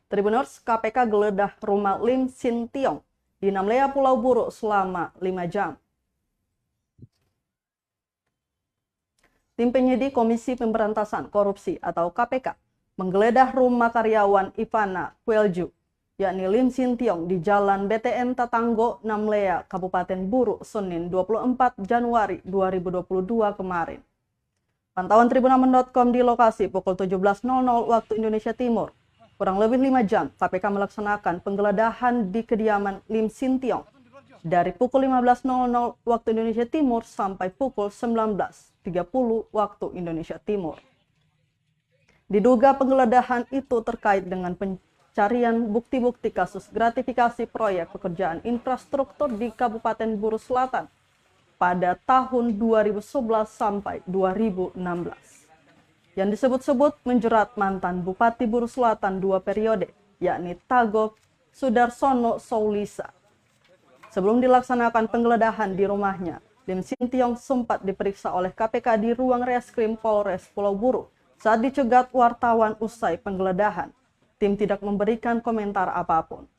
Tribuners, KPK geledah rumah Lim Sin Tiong di Namlea, Pulau Buru selama 5 jam. Tim penyidik Komisi Pemberantasan Korupsi atau KPK menggeledah rumah karyawan Ivana Kwelju, yakni Lim Sin Tiong di Jalan BTN Tatanggo, Namlea, Kabupaten Buru, Senin 24 Januari 2022 kemarin. Pantauan Tribunamen.com di lokasi pukul 17.00 waktu Indonesia Timur. Kurang lebih 5 jam, KPK melaksanakan penggeledahan di kediaman Lim Sin Tiong dari pukul 15.00 waktu Indonesia Timur sampai pukul 19.30 waktu Indonesia Timur. Diduga penggeledahan itu terkait dengan pencarian bukti-bukti kasus gratifikasi proyek pekerjaan infrastruktur di Kabupaten Buru Selatan pada tahun 2011 sampai 2016. Yang disebut-sebut menjerat mantan Bupati Buru Selatan 2 periode, yakni Tagop Sudarsono Soulisa. Sebelum dilaksanakan penggeledahan di rumahnya, Lim Sin Tiong sempat diperiksa oleh KPK di ruang reskrim Polres Pulau Buru. Saat dicegat wartawan usai penggeledahan, tim tidak memberikan komentar apapun.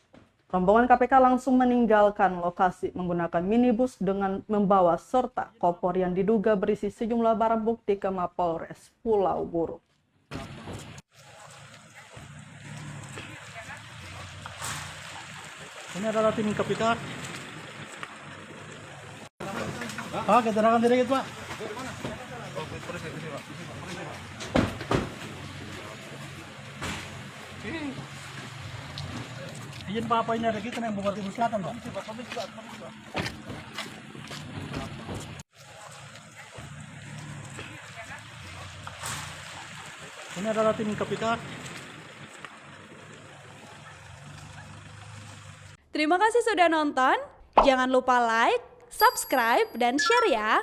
Rombongan KPK langsung meninggalkan lokasi menggunakan minibus dengan membawa serta koper yang diduga berisi sejumlah barang bukti ke Mapolres Pulau Buru. Ini adalah tim KPK. Pak, keterangan sedikit, Pak. Izin Pak, apa ini ada kita yang Bupati Buru Selatan, Pak? Ini adalah tim KPK. Terima kasih sudah nonton. Jangan lupa like, subscribe, dan share ya.